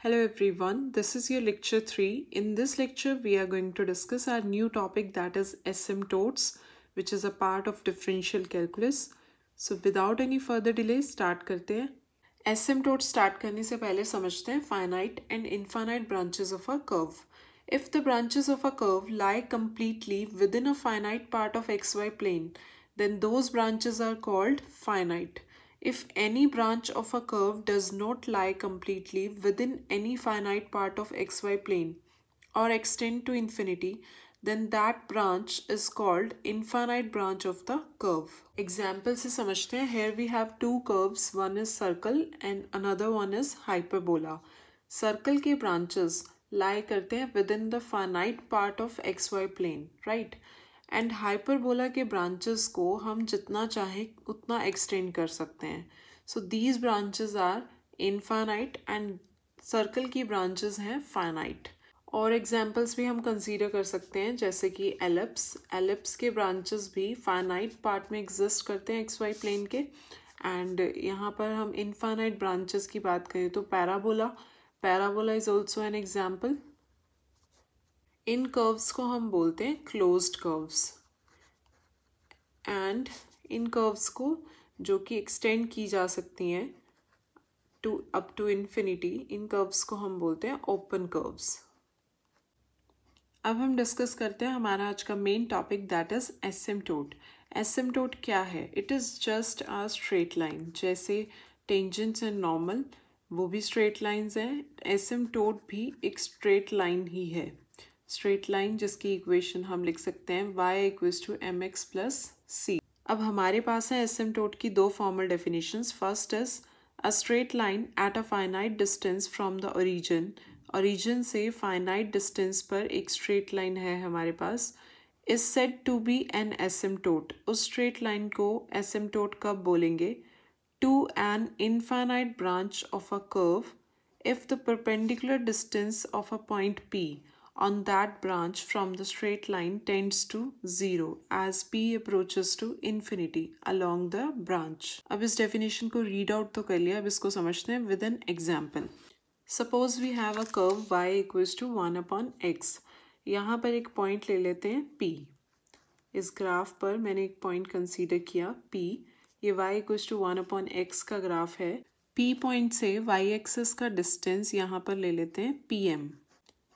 Hello everyone, this is your lecture 3. In this lecture, we are going to discuss our new topic, that is asymptotes, which is a part of differential calculus. So without any further delay, start करते हैं. Asymptote start करने से पहले समझते हैं finite and infinite branches of a curve. If the branches of a curve lie completely within a finite part of xy plane, then those branches are called finite. If any branch of a curve does not lie completely within any finite part of xy plane or extend to infinity, then that branch is called infinite branch of the curve. Example से समझते हैं. Here we have two curves, one is circle and another one is hyperbola. Circle के branches lie करते हैं within the finite part of xy plane, right? And hyperbola के branches को हम जितना चाहे उतना एक्सटेंड कर सकते हैं. So these branches are infinite and circle की ब्रांचेस हैं फाइनाइट. और एग्जांपल्स भी हम कंसीडर कर सकते हैं, जैसे कि एलिप्स के ब्रांचेस भी फाइनाइट पार्ट में एग्जिस्ट करते हैं एक्स वाई प्लेन के. एंड यहाँ पर हम इनफाइनाइट ब्रांचेस की बात करें तो parabola is also an example. इन कर्व्स को हम बोलते हैं क्लोज्ड कर्व्स, एंड इन कर्व्स को जो कि एक्सटेंड की जा सकती हैं अप टू इन्फिनिटी, इन कर्व्स को हम बोलते हैं ओपन कर्व्स. अब हम डिस्कस करते हैं हमारा आज का main topic, that is asymptote. Asymptote क्या है? It is just a straight line. जैसे टेंजेंट्स एंड नॉर्मल वो भी स्ट्रेट लाइंस हैं, एसिम्प्टोट भी एक स्ट्रेट लाइन ही है. स्ट्रेट लाइन जिसकी इक्वेशन हम लिख सकते हैं y=mx+c. अब हमारे पास है एसिम्प्टोट की दो formal definitions. First is a straight line at a finite distance from the origin से फाइनाइट डिस्टेंस पर एक स्ट्रेट लाइन है हमारे पास, is said to be an asymptote. उस स्ट्रेट लाइन को एसिम्प्टोट कब बोलेंगे? To an infinite branch of a curve if the perpendicular distance of a point P on that branch from the straight line tends to 0 as P approaches to infinity along the branch. अब इस definition को read out तो कर लिया, अब इसको समझते हैं with an example. Suppose we have a curve y=1/x. यहाँ पर एक point ले लेते हैं P. इस ग्राफ पर मैंने एक पॉइंट कंसीडर किया P. ये y=1/x का ग्राफ है. P पॉइंट से y एक्सिस का डिस्टेंस यहाँ पर ले लेते हैं PM.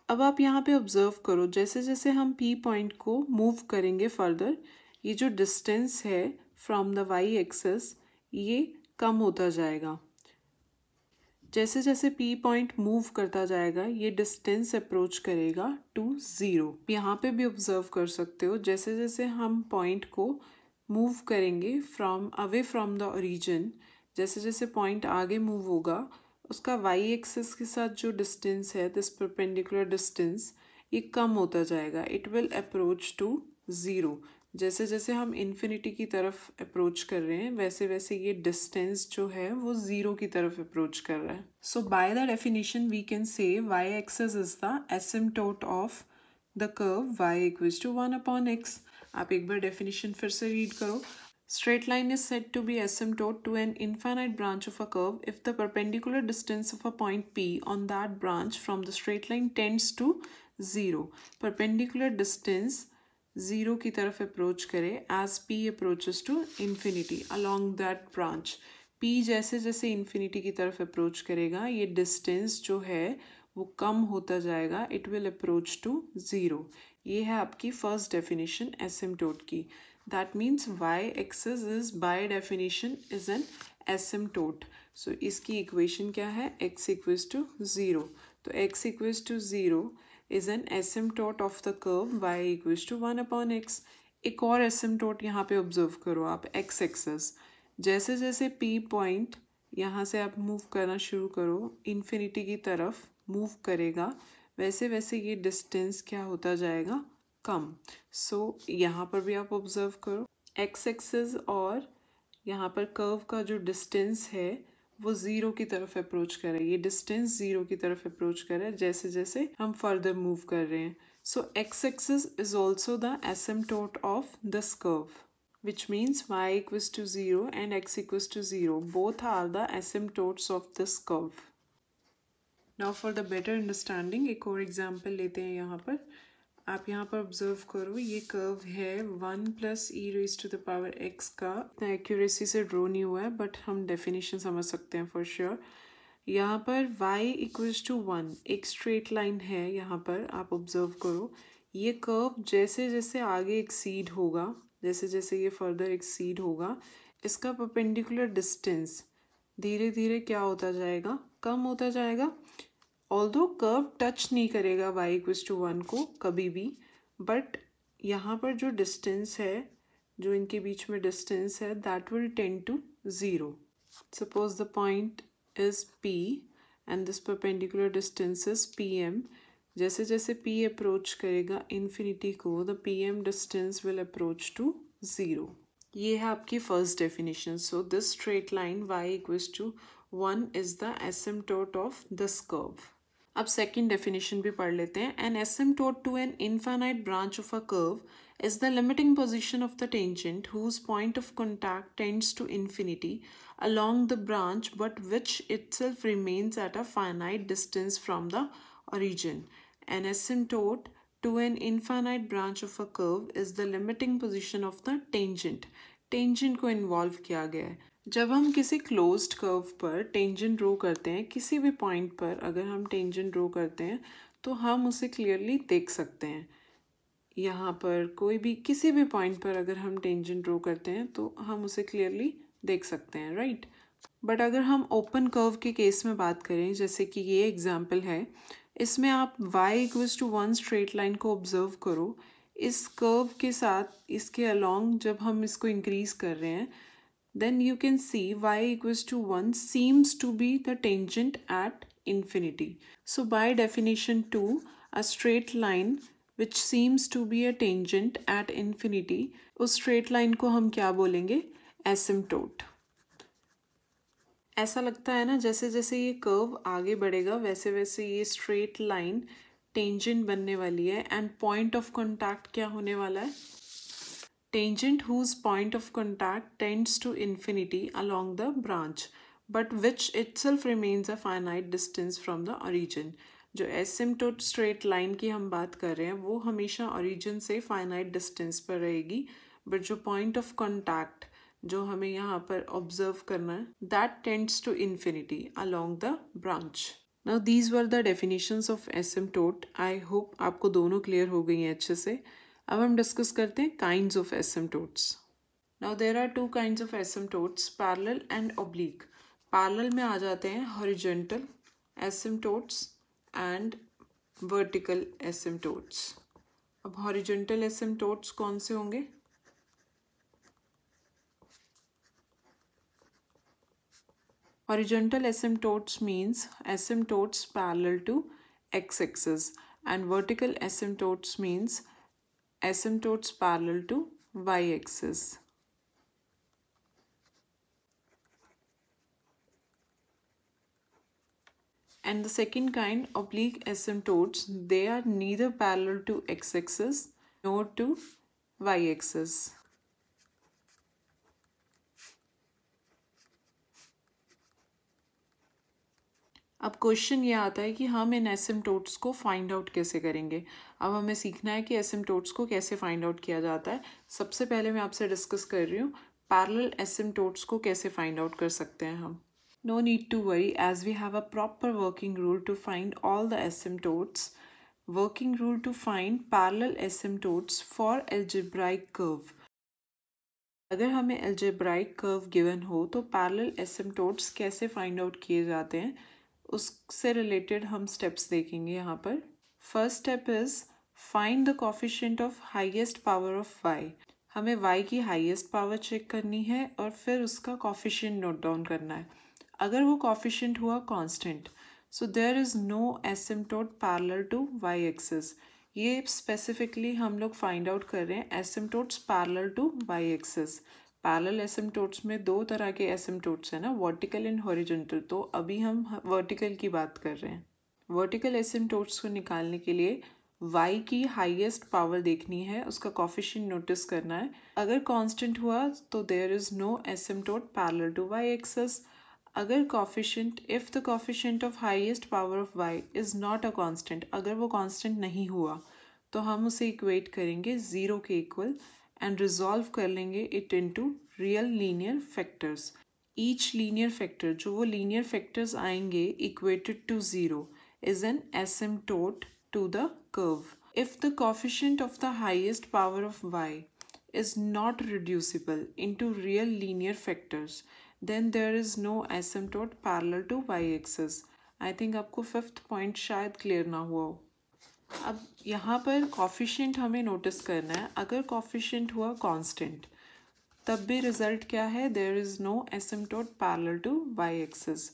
अब आप यहाँ पे ऑब्जर्व करो, जैसे जैसे हम P पॉइंट को मूव करेंगे फर्दर, ये जो डिस्टेंस है फ्रॉम द y एक्सिस ये कम होता जाएगा. जैसे जैसे P पॉइंट मूव करता जाएगा ये डिस्टेंस अप्रोच करेगा टू 0. यहाँ पे भी ऑब्जर्व कर सकते हो, जैसे जैसे हम पॉइंट को मूव करेंगे अवे फ्रॉम द ओरिजिन, जैसे जैसे पॉइंट आगे मूव होगा उसका y एक्सिस के साथ जो डिस्टेंस है, दिस परपेंडिकुलर डिस्टेंस, ये कम होता जाएगा. It will approach to 0. जैसे जैसे हम इन्फिनिटी की तरफ अप्रोच कर रहे हैं वैसे वैसे ये डिस्टेंस जो है वो 0 की तरफ अप्रोच कर रहा है. So by the definition we can say y axis is the asymptote of the curve y=1/x. आप एक बार डेफिनेशन फिर से रीड करो. Straight line is said to be asymptote to an infinite branch of a curve if the perpendicular distance of a point P on that branch from the straight line tends to 0. Perpendicular distance 0 की तरफ approach करे as P approaches to infinity along that branch. P जैसे जैसे infinity की तरफ approach करेगा ये distance जो है वो कम होता जाएगा. It will approach to 0. ये है आपकी first definition asymptote की. That means y-axis is by definition is an asymptote. So इसकी equation क्या है? x=0. तो x=0 is an asymptote of the curve y=1/x. एक और asymptote यहाँ पे observe करो आप, x-axis. जैसे जैसे P पॉइंट यहाँ से आप मूव करना शुरू करो, इन्फिनिटी की तरफ मूव करेगा, वैसे वैसे ये डिस्टेंस क्या होता जाएगा? कम. सो यहाँ पर भी आप ऑब्जर्व करो, एक्स एक्सिस और यहाँ पर कर्व का जो डिस्टेंस है वो 0 की तरफ अप्रोच कर रहा है. ये डिस्टेंस 0 की तरफ अप्रोच कर रहा है जैसे जैसे हम फर्दर मूव कर रहे हैं. So x axis is also the asymptote of this curve, which means y=0 and x=0. Both are the asymptotes of this curve. Now for the better understanding एक और एग्जाम्पल लेते हैं यहाँ पर। आप यहाँ पर ऑब्जर्व करो, ये कर्व है 1 + e⁻x का। इतना एक्यूरेसी से ड्रॉ नहीं हुआ है बट हम डेफिनेशन समझ सकते हैं फॉर श्योर। यहाँ पर y = 1 एक स्ट्रेट लाइन है। यहाँ पर आप ऑब्जर्व करो, ये कर्व जैसे जैसे आगे एक्सीड होगा, जैसे जैसे ये फर्दर एक्सीड होगा, इसका परपेंडिकुलर डिस्टेंस धीरे धीरे क्या होता जाएगा, कम होता जाएगा। ऑल्दो कर्व टच नहीं करेगा y = 1 को कभी भी, बट यहाँ पर जो डिस्टेंस है, जो इनके बीच में डिस्टेंस है, that will tend to 0। Suppose the point is P and this perpendicular distance is PM। जैसे जैसे P अप्रोच करेगा इन्फिनिटी को, the PM distance will approach to 0। ये है आपकी first definition. So this straight line y = 1 is the asymptote of this curve. अब second definition भी पढ़ लेते हैं। An asymptote to an infinite branch of a curve is the limiting position of the tangent whose point of contact tends to infinity along the branch but which itself remains at a finite distance from the origin. An asymptote to an infinite branch of a curve is the limiting position of the tangent. Tangent को involve किया गया है। जब हम किसी closed curve पर tangent draw करते हैं, किसी भी पॉइंट पर अगर हम टेंजेंट ड्रॉ करते हैं तो हम उसे क्लियरली देख सकते हैं। यहाँ पर कोई भी किसी भी पॉइंट पर अगर हम टेंजेंट ड्रॉ करते हैं तो हम उसे क्लियरली देख सकते हैं, राइट। बट अगर हम ओपन कर्व के केस में बात करें, जैसे कि ये एग्जांपल है, इसमें आप y = 1 स्ट्रेट लाइन को ऑब्जर्व करो। इस कर्व के साथ इसके अलोंग जब हम इसको इंक्रीज कर रहे हैं, then you can see y = 1 seems to be the tangent at infinity. So by definition 2, a straight line which seems to be a tangent at infinity, उस straight line को हम क्या बोलेंगे, asymptote। ऐसा लगता है ना जैसे जैसे ये कर्व आगे बढ़ेगा वैसे वैसे ये स्ट्रेट लाइन टेंजेंट बनने वाली है। एंड पॉइंट ऑफ कॉन्टैक्ट क्या होने वाला है, tangent whose point of contact tends to infinity along the branch but which itself remains a finite distance from the origin। जो asymptote straight line की हम बात कर रहे हैं वो हमेशा origin से finite distance पर रहेगी, but जो point of contact जो हमें यहाँ पर observe करना है, that tends to infinity along the branch। Now these were the definitions of asymptote। I hope आपको दोनों clear हो गई हैं अच्छे से। अब हम डिस्कस करते हैं kinds of asymptotes. Now there are 2 kinds of asymptotes, parallel and oblique. Parallel में आ जाते हैं horizontal asymptotes and vertical asymptotes. अब हॉरिजॉन्टल एसिम्प्टोट्स कौन से होंगे, horizontal asymptotes means asymptotes parallel to x-axis and vertical asymptotes means asymptotes parallel to y-axis। And the second kind, oblique asymptotes, they are neither parallel to x-axis nor to y-axis। अब question ये आता है कि हम इन asymptotes को find out कैसे करेंगे। अब हमें सीखना है कि एसिम्प्टोट्स को कैसे फाइंड आउट किया जाता है। सबसे पहले मैं आपसे डिस्कस कर रही हूँ पैरेलल एसिम्प्टोट्स को कैसे फाइंड आउट कर सकते हैं हम। No need to worry as we have a proper working rule to find all the asymptotes. Working rule to find parallel asymptotes for algebraic curve. अगर हमें एल्जेब्राइक कर्व गिवन हो तो पैरेलल एसिम्प्टोट्स कैसे find out किए जाते हैं उससे related हम स्टेप्स देखेंगे यहाँ पर। First step is find the coefficient of highest power of y। हमें y की हाईएस्ट पावर चेक करनी है और फिर उसका कोफिशिएंट नोट डाउन करना है। अगर वो कोफिशिएंट हुआ constant, so there is no asymptote parallel to y axis. ये स्पेसिफिकली हम लोग फाइंड आउट कर रहे हैं asymptotes parallel to y axis. Parallel asymptotes में 2 तरह के एसिम्प्टोट्स हैं ना, वर्टिकल एंड हॉरिजॉन्टल। तो अभी हम वर्टिकल की बात कर रहे हैं। वर्टिकल एसिम्प्टोट्स को निकालने के लिए y की हाईएस्ट पावर देखनी है, उसका कोफिशिएंट नोटिस करना है। अगर कांस्टेंट हुआ तो there is no asymptote parallel to y axis. अगर coefficient, if the coefficient of highest power of y is not a constant, अगर वो constant नहीं हुआ तो हम उसे equate करेंगे 0 के equal and resolve कर लेंगे it into real linear factors. Each linear factor, जो वो linear factors आएंगे equated to 0 is an asymptote to the curve. If the coefficient of the highest power of y is not reducible into real linear factors, then there is no asymptote parallel to y-axis. I think आपको 5th point शायद clear ना हुआ हो. अब यहाँ पर coefficient हमें notice करना है. अगर coefficient हुआ constant, तब भी result क्या है? There is no asymptote parallel to y-axis.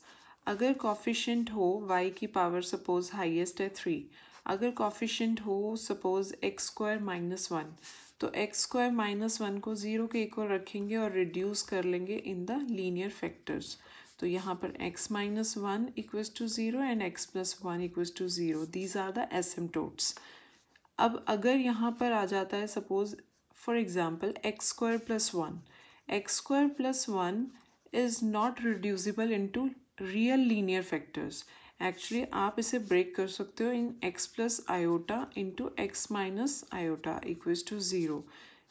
अगर coefficient हो y की power suppose highest है 3, अगर coefficient हो suppose x square minus 1, तो x square minus 1 को 0 के इक्वल रखेंगे और रिड्यूस कर लेंगे इन द लीनियर फैक्टर्स. तो यहाँ पर x minus 1 equals to 0 and x plus 1 equals to 0. These are the asymptotes. अब अगर यहाँ पर आ जाता है suppose for example x square plus 1, x square plus 1 is not reducible into real linear factors. Actually आप इसे ब्रेक कर सकते हो in x plus iota into x minus iota equals to 0.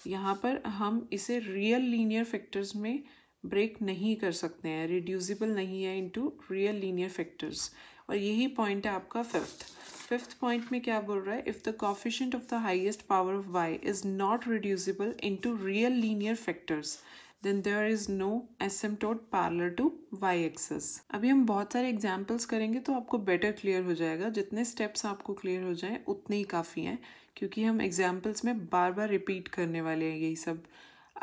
यहाँ पर हम इसे रियल लीनियर फैक्टर्स में ब्रेक नहीं कर सकते हैं, रिड्यूसिबल नहीं है इनटू रियल लीनियर फैक्टर्स. और यही पॉइंट है आपका फिफ्थ पॉइंट में क्या बोल रहा है? If the coefficient of the highest power of y is not reducible into real linear factors, then there is no asymptote parallel to y-axis. अभी हम बहुत सारे एग्जाम्पल्स करेंगे तो आपको बेटर क्लियर हो जाएगा. जितने स्टेप्स आपको क्लियर हो जाएं उतने ही काफ़ी हैं, क्योंकि हम एग्जाम्पल्स में बार बार रिपीट करने वाले हैं यही सब.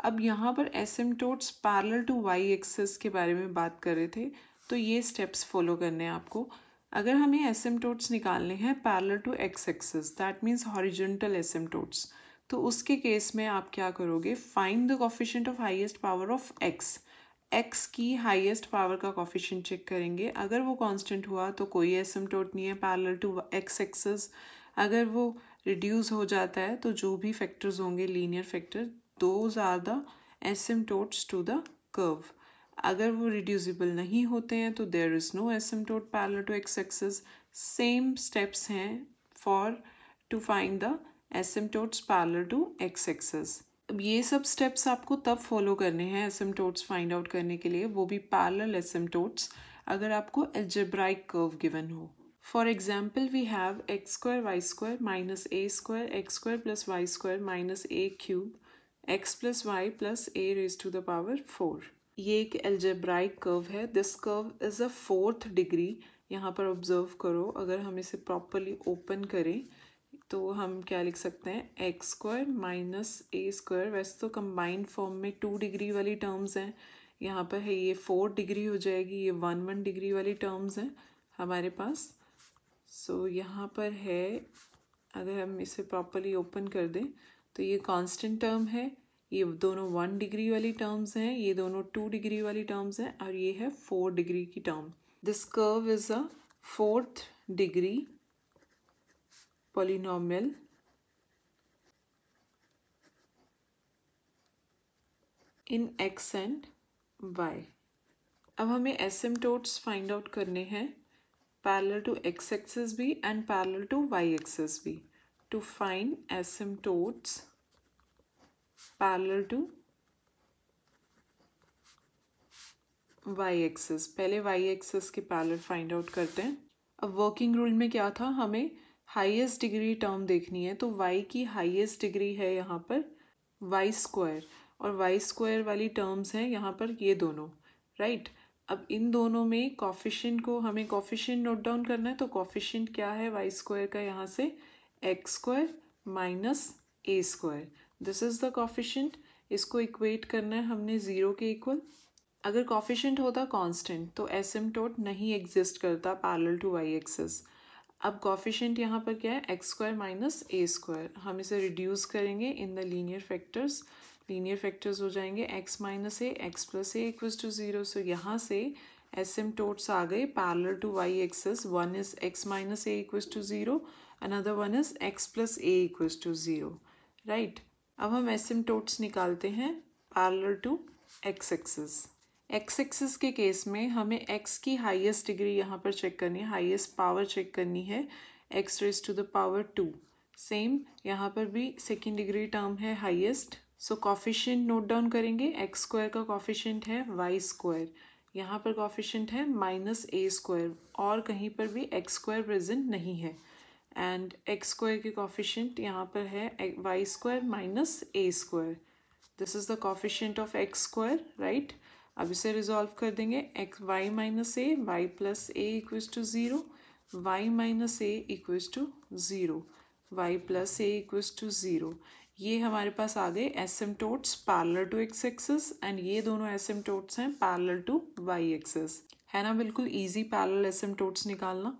अब यहाँ पर एसिम्टोट्स पैरेलल टू y-axis के बारे में बात कर रहे थे, तो ये स्टेप्स फॉलो करने हैं आपको. अगर हमें एसिम्टोट्स निकालने हैं parallel to x-axis, that means horizontal asymptotes, तो उसके केस में आप क्या करोगे? Find the coefficient of highest power of x की हाईएस्ट पावर का कोएफिशिएंट चेक करेंगे. अगर वो कांस्टेंट हुआ तो कोई एसिम्टोट नहीं है पैरेलल टू x-axis. अगर वो रिड्यूस हो जाता है तो जो भी फैक्टर्स होंगे linear factor, those are the asymptotes to the curve. अगर वो रिड्यूसिबल नहीं होते हैं तो there is no asymptote parallel to x-axis. Same steps हैं for to find the asymptotes parallel to x-axis. अब ये सब स्टेप्स आपको तब फॉलो करने हैं एसिम्टोट्स फाइंड आउट करने के लिए, वो भी पैरेलल एसिम्टोट्स, अगर आपको अलजेब्राइक कर्व गिवन हो. For example we have x square y square minus a square x square plus y square minus a cube x plus y plus a raise to the power 4. ये एक algebraic curve है. This curve is a 4th degree. यहाँ पर observe करो, अगर हम इसे properly open करें तो हम क्या लिख सकते हैं? X square minus a square. वैसे तो कंबाइंड फॉर्म में 2 डिग्री वाली टर्म्स हैं, यहाँ पर है ये 4 डिग्री हो जाएगी, ये 1 डिग्री वाली टर्म्स हैं हमारे पास. सो यहाँ पर है, अगर हम इसे प्रॉपरली ओपन कर दें तो ये कांस्टेंट टर्म है, ये दोनों 1 डिग्री वाली टर्म्स हैं, ये दोनों 2 डिग्री वाली टर्म्स हैं, और ये है 4 डिग्री की term. This curve is a 4th degree polynomial in x and y. अब हमें एसिम्टोट्स फाइंड आउट करने हैं पैरेलल टू x-axis भी एंड पैरेलल टू y-axis भी. To find asymptotes parallel to y-axis, पहले y-axis के पैरेलल फाइंड आउट करते हैं. अब वर्किंग रूल में क्या था? हमें हाईएस्ट डिग्री टर्म देखनी है, तो y की हाईएस्ट डिग्री है यहाँ पर वाई स्क्वायर, और वाई स्क्वायर वाली टर्म्स हैं यहाँ पर ये दोनों, राइट. अब इन दोनों में कोएफिशिएंट को हमें कोएफिशिएंट नोट डाउन करना है. तो कोएफिशिएंट क्या है वाई स्क्वायर का? यहाँ से x square minus a square, this is the coefficient. इसको इक्वेट करना है हमने 0 के इक्वल. अगर कोएफिशिएंट होता कांस्टेंट तो एसिम्टोट नहीं एग्जिस्ट करता पैरेलल टू y-axis. अब कोएफिशिएंट यहाँ पर क्या है? X square minus a square. हम इसे रिड्यूस करेंगे in the linear factors. Linear factors हो जाएंगे x minus a x plus a equals to 0. So यहाँ से एसिम्टोट्स आ गए parallel to y-axis. One is x minus a equals to 0, another one is x plus a equals to 0, right. अब हम asymptotes निकालते हैं parallel to x-axis. X axis के case में हमें एक्स की हाईएस्ट डिग्री यहाँ पर चेक करनी है, हाईएस्ट पावर चेक करनी है, x raise to the power 2। Same यहाँ पर भी सेकेंड डिग्री टर्म है highest, so coefficient note down करेंगे। एक्स स्क्वायर का कॉफिशिएंट है वाई स्क्वायर, यहाँ पर कॉफिशिएंट है -a², और कहीं पर भी एक्स स्क्वायर प्रेजेंट नहीं है। एंड एक्स स्क्वायर की कॉफिशिएंट यहाँ पर है y square -a²। This is the coefficient of x square, right. अब इसे रिजॉल्व कर देंगे, x y minus a, y plus a equals to 0, y minus a equals to 0, y plus a equals to 0। ये हमारे पास आ गए asymptotes parallel to x axis, and ये दोनों एसिम्टोट्स हैं पैरेलल टू वाई एक्सिस। है ना बिल्कुल इजी पैरेलल एसिम्टोट्स निकालना।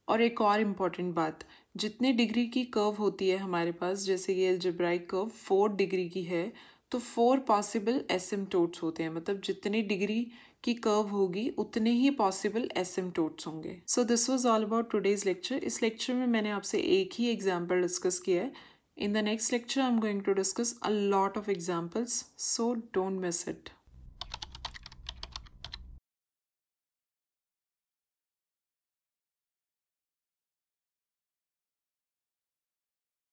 और एक और इम्पॉर्टेंट बात, जितने डिग्री की कर्व होती है हमारे पास, जैसे ये अलजेब्राइक कर्व 4 डिग्री की है, तो 4 पॉसिबल एसिम्टोट्स होते हैं, मतलब जितने डिग्री की कर्व होगी उतने ही पॉसिबल एसिम्टोट्स होंगे। So this was all about today's lecture. इस लेक्चर में मैंने आपसे एक ही एग्जाम्पल डिस्कस किया है। In the next lecture I'm going to discuss a lot of examples, so don't miss it.